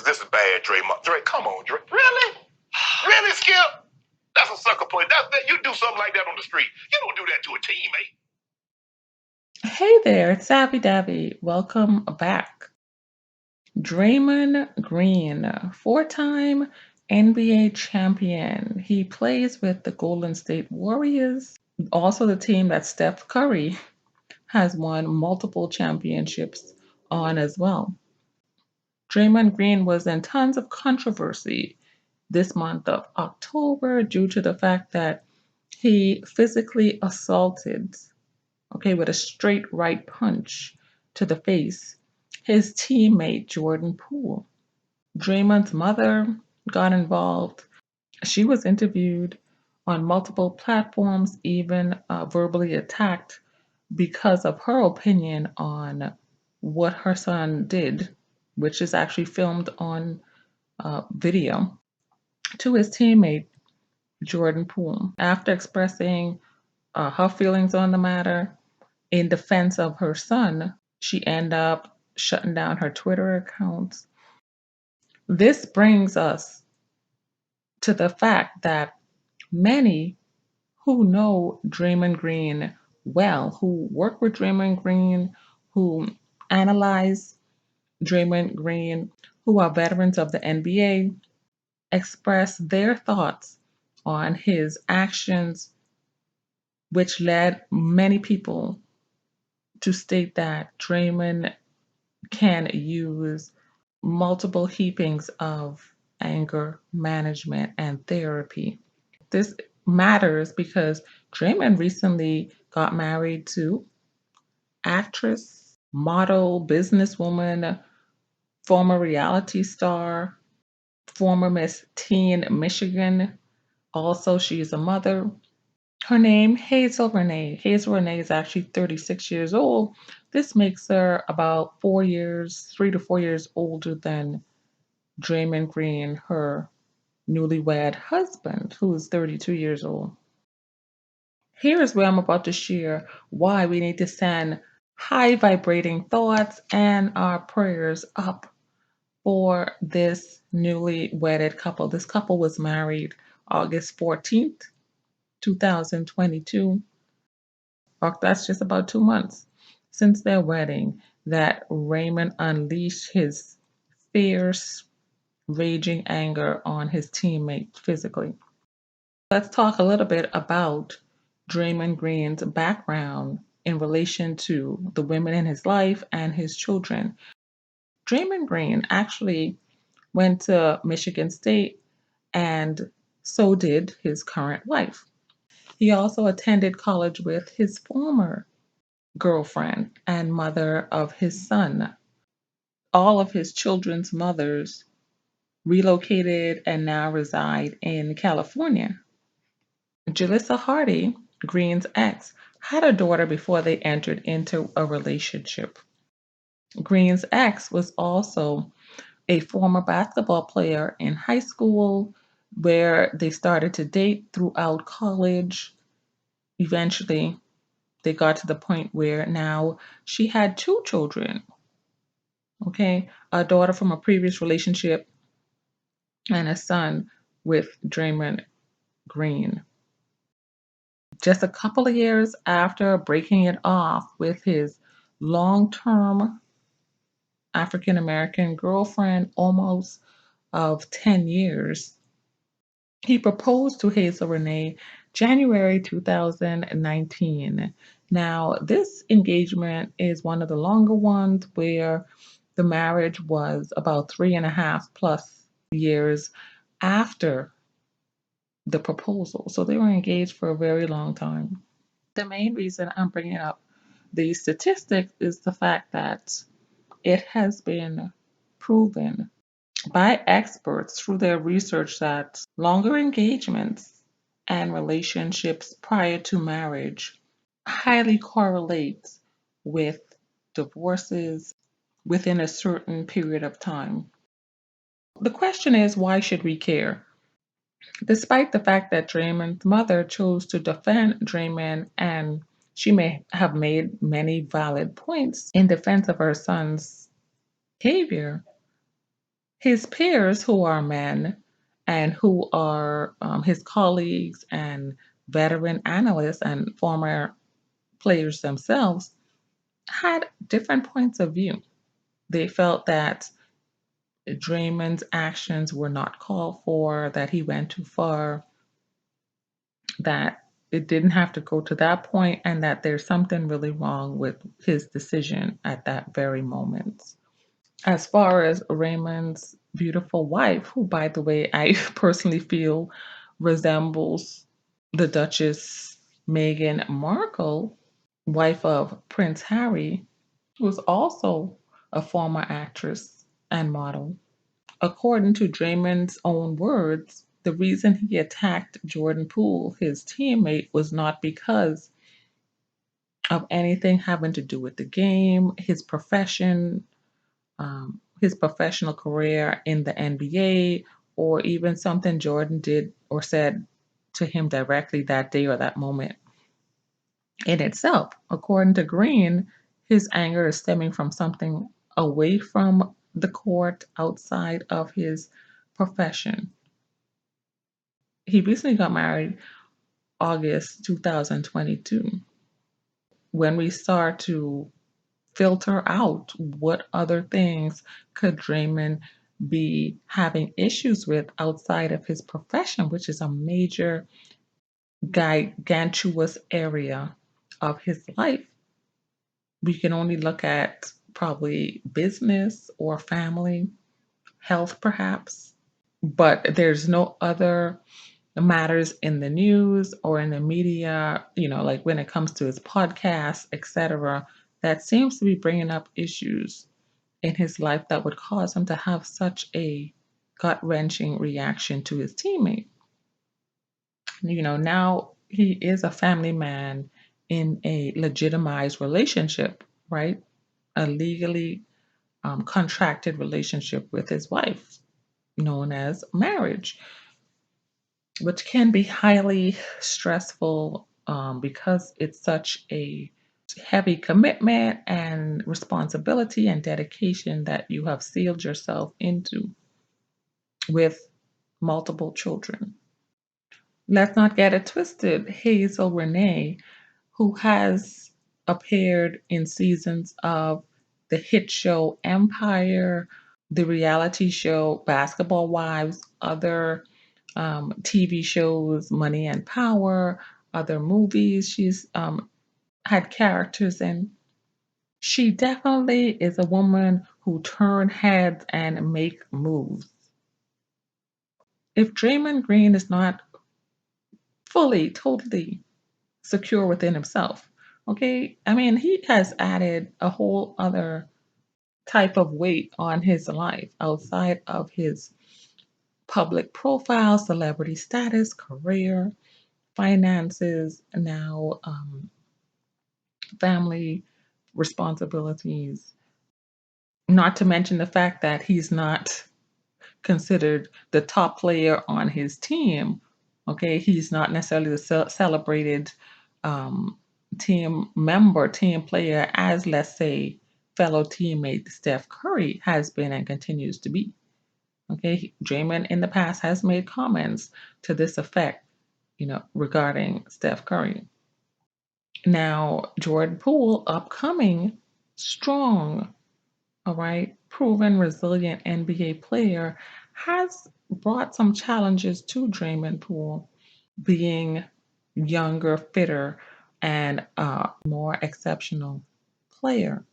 this is bad, Draymond. Dray, come on, Dray. Really? Really, Skip? That's a sucker play. You do something like that on the street. You don't do that to a teammate. Hey there, it's Savvy Davy. Welcome back. Draymond Green, four-time NBA champion. He plays with the Golden State Warriors, also the team that Steph Curry has won multiple championships on as well. Draymond Green was in tons of controversy this month of October due to the fact that he physically assaulted, with a straight right punch to the face, his teammate Jordan Poole. Draymond's mother got involved. She was interviewed on multiple platforms, even verbally attacked because of her opinion on what her son did, which is actually filmed on video, to his teammate Jordan Poole. After expressing her feelings on the matter in defense of her son, she ended up shutting down her Twitter accounts. This brings us to the fact that many who know Draymond Green well, who work with Draymond Green, who analyze Draymond Green, who are veterans of the NBA, express their thoughts on his actions, which led many people to state that Draymond can use multiple heapings of anger management and therapy. This matters because Draymond recently got married to actress, model, businesswoman, former reality star, former Miss Teen Michigan. Also, she's a mother. Her name, Hazel Renee. Hazel Renee is actually 36 years old. This makes her about 3 to 4 years older than Draymond Green, her newlywed husband, who is 32 years old. Here is where I'm about to share why we need to send high vibrating thoughts and our prayers up for this newly wedded couple. This couple was married August 14th, 2022. That's just about 2 months since their wedding that Raymond unleashed his fierce, raging anger on his teammate physically. Let's talk a little bit about Draymond Green's background in relation to the women in his life and his children. Draymond Green actually went to Michigan State, and so did his current wife. He also attended college with his former girlfriend and mother of his son. All of his children's mothers relocated and now reside in California. Jalissa Hardy, Green's ex, had a daughter before they entered into a relationship. Green's ex was also a former basketball player in high school where they started to date throughout college. Eventually, they got to the point where now she had two children, a daughter from a previous relationship and a son with Draymond Green. Just a couple of years after breaking it off with his long term African American girlfriend, almost of 10 years, he proposed to Hazel Renee January 2019. Now, this engagement is one of the longer ones where the marriage was about 3.5+ years after the proposal. So they were engaged for a very long time. The main reason I'm bringing up these statistics is the fact that it has been proven by experts through their research that longer engagements and relationships prior to marriage highly correlates with divorces within a certain period of time. The question is, why should we care? Despite the fact that Draymond's mother chose to defend Draymond, and she may have made many valid points in defense of her son's behavior, His peers, who are men and who are his colleagues and veteran analysts and former players themselves, had different points of view. They felt that Draymond's actions were not called for, that he went too far, that it didn't have to go to that point, and that there's something really wrong with his decision at that very moment. As far as Raymond's beautiful wife, who, by the way, I personally feel resembles the Duchess Meghan Markle, wife of Prince Harry, who was also a former actress and model. According to Draymond's own words, the reason he attacked Jordan Poole, his teammate, was not because of anything having to do with the game, his profession, his professional career in the NBA, or even something Jordan did or said to him directly that day or that moment in itself. According to Green, his anger is stemming from something away from the court, outside of his profession. He recently got married August 2022. When we start to filter out what other things could Draymond be having issues with outside of his profession, which is a major gigantuous area of his life, we can only look at probably business or family, health perhaps, but there's no other matters in the news or in the media, like when it comes to his podcast, etc., that seems to be bringing up issues in his life that would cause him to have such a gut wrenching reaction to his teammate. Now he is a family man in a legitimized relationship, right? A legally contracted relationship with his wife, known as marriage, which can be highly stressful because it's such a heavy commitment and responsibility and dedication that you have sealed yourself into with multiple children. Let's not get it twisted. Hazel Renee, who has appeared in seasons of the hit show Empire, the reality show Basketball Wives, other TV shows, Money and Power, other movies she's had characters in. She definitely is a woman who turn heads and make moves. If Draymond Green is not fully, totally secure within himself, okay, I mean, he has added a whole other type of weight on his life outside of his public profile, celebrity status, career, finances, now family responsibilities, not to mention the fact that he's not considered the top player on his team. Okay, he's not necessarily the celebrated um, team member, team player, as let's say fellow teammate Steph Curry has been and continues to be. Okay, Draymond in the past has made comments to this effect, regarding Steph Curry. Now, Jordan Poole, upcoming, strong, all right, proven, resilient NBA player, has brought some challenges to Draymond Poole, being younger, fitter, and a more exceptional player.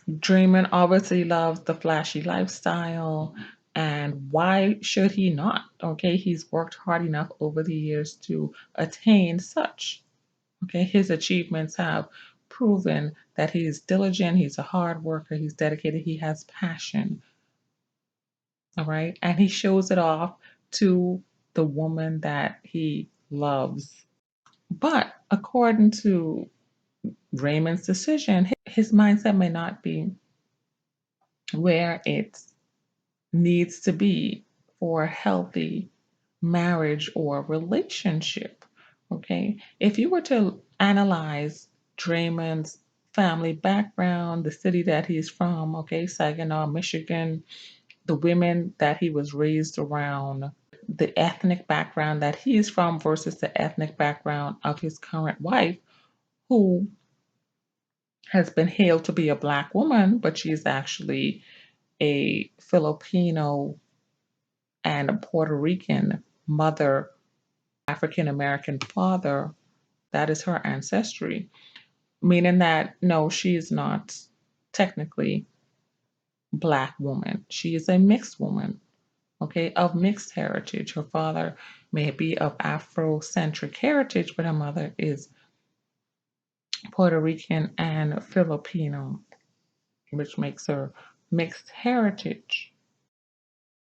Draymond obviously loves the flashy lifestyle, and why should he not? Okay, he's worked hard enough over the years to attain such. Okay, his achievements have proven that he's diligent, he's a hard worker, he's dedicated, he has passion. All right, and he shows it off to the woman that he loves. But according to Raymond's decision, his mindset may not be where it needs to be for a healthy marriage or relationship. Okay, if you were to analyze Draymond's family background, the city that he's from, okay, Saginaw, Michigan, the women that he was raised around, the ethnic background that he's from versus the ethnic background of his current wife, who has been hailed to be a black woman, but she's actually a Filipino and a Puerto Rican mother, African American father. That is her ancestry, meaning that no, she is not technically black woman. She is a mixed woman, okay, of mixed heritage. Her father may be of Afrocentric heritage, but her mother is Puerto Rican and Filipino, which makes her mixed heritage.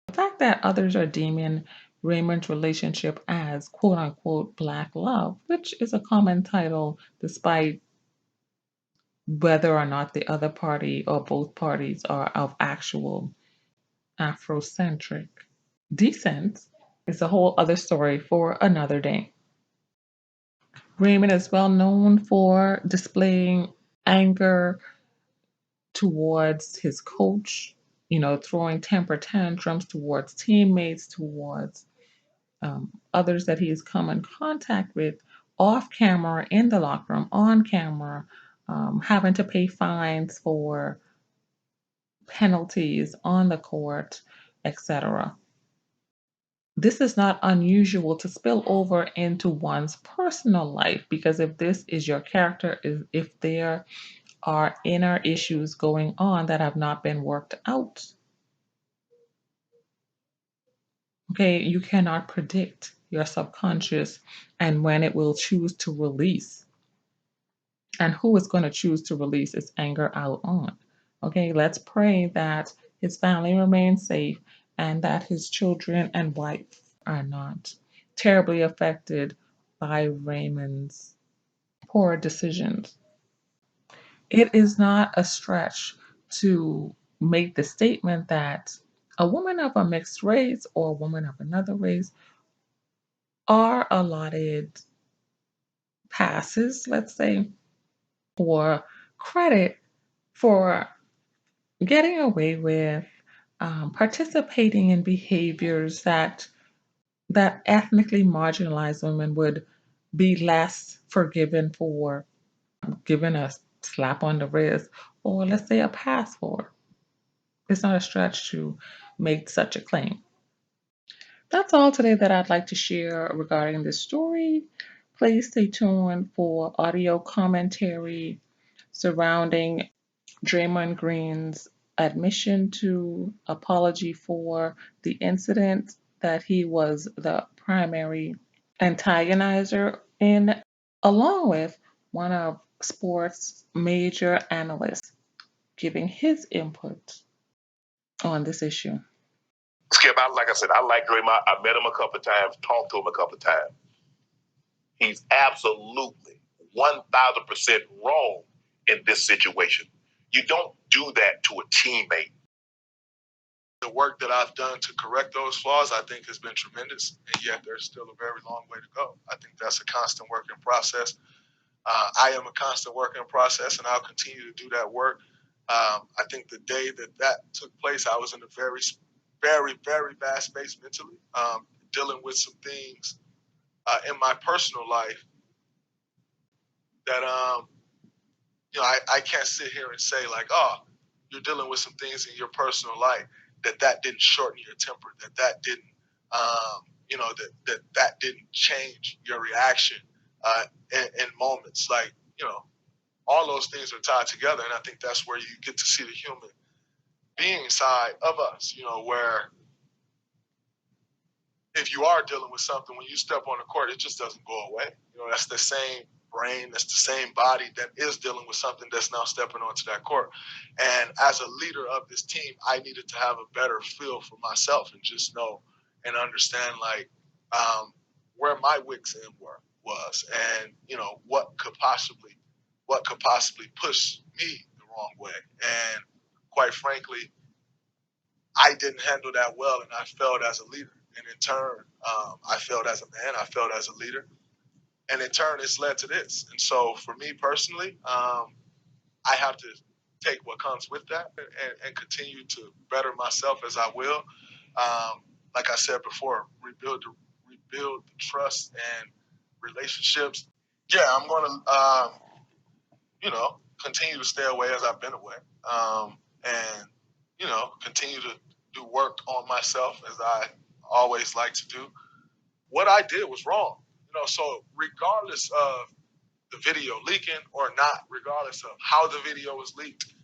The fact that others are deeming Raymond's relationship as quote unquote black love, which is a common title despite whether or not the other party or both parties are of actual Afrocentric descent, is a whole other story for another day. Raymond is well known for displaying anger towards his coach, throwing temper tantrums towards teammates, towards others that he's come in contact with off camera, in the locker room, on camera, having to pay fines for penalties on the court, etc. This is not unusual to spill over into one's personal life because if this is your character, if there are inner issues going on that have not been worked out, okay, you cannot predict your subconscious and when it will choose to release. And who is going to choose to release its anger out on? Okay, let's pray that his family remains safe and that his children and wife are not terribly affected by Raymond's poor decisions. It is not a stretch to make the statement that a woman of a mixed race or a woman of another race are allotted passes, let's say, for credit for getting away with participating in behaviors that ethnically marginalized women would be less forgiven for, given a slap on the wrist or let's say a pass for. It's not a stretch to make such a claim. That's all today that I'd like to share regarding this story. Please stay tuned for audio commentary surrounding Draymond Green's admission to apology for the incident that he was the primary antagonizer in, along with one of sports major analysts giving his input on this issue. Skip, like I said, I like Draymond. I met him a couple of times, talked to him a couple of times. He's absolutely 1,000% wrong in this situation. You don't do that to a teammate. The work that I've done to correct those flaws, I think, has been tremendous, and yet there's still a very long way to go. I think that's a constant work in process. I am a constant work in process, and I'll continue to do that work. I think the day that took place, I was in a very, very, very bad space mentally, dealing with some things in my personal life that I can't sit here and say like, oh, you're dealing with some things in your personal life that didn't shorten your temper, that didn't, that didn't change your reaction in moments. Like, all those things are tied together, and I think that's where you get to see the human being side of us. Where if you are dealing with something, when you step on the court, it just doesn't go away. That's the same brain, that's the same body that is dealing with something that's now stepping onto that court. And as a leader of this team, I needed to have a better feel for myself and just know and understand where my wicks in was, and what could possibly push me the wrong way. And quite frankly, I didn't handle that well, and I failed as a leader. And in turn, I failed as a man. I failed as a leader. And in turn, it's led to this. And so for me personally, I have to take what comes with that and continue to better myself as I will. Like I said before, rebuild the trust and relationships. Yeah, I'm going to, continue to stay away as I've been away, and continue to do work on myself as I always like to do. What I did was wrong, So regardless of the video leaking or not, regardless of how the video was leaked,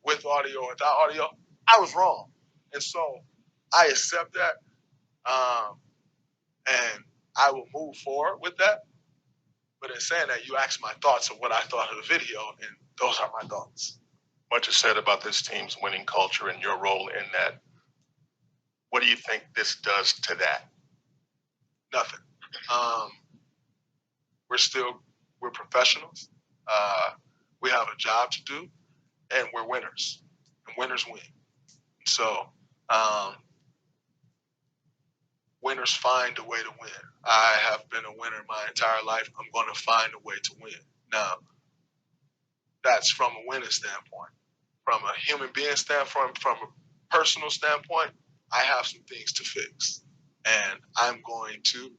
with audio or without audio, I was wrong, and so I accept that, and I will move forward with that. But in saying that, you asked my thoughts of what I thought of the video, and those are my thoughts. Much is said about this team's winning culture and your role in that. What do you think this does to that? Nothing. We're professionals. We have a job to do, and we're winners. And winners win. So winners find a way to win. I have been a winner my entire life. I'm going to find a way to win. Now, that's from a winning standpoint. From a human being standpoint, from a personal standpoint, I have some things to fix. And I'm going to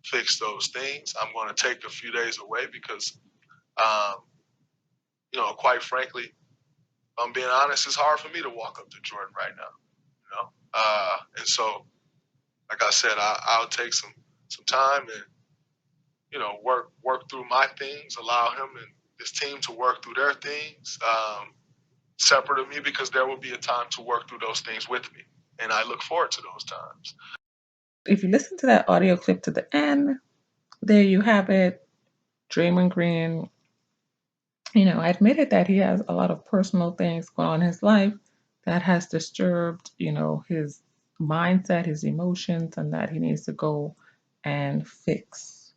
fix those things. I'm going to take a few days away because, quite frankly, if I'm being honest, it's hard for me to walk up to Jordan right now. And so, like I said, I'll take some time and work through my things, allow him and his team to work through their things, separate of me, because there will be a time to work through those things with me, and I look forward to those times. If you listen to that audio clip to the end, there you have it. Draymond Green, admitted that he has a lot of personal things going on in his life that has disturbed, his mindset, his emotions, and that he needs to go and fix.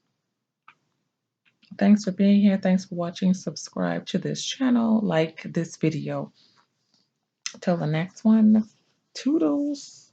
Thanks for being here. Thanks for watching. Subscribe to this channel. Like this video. Till the next one, toodles.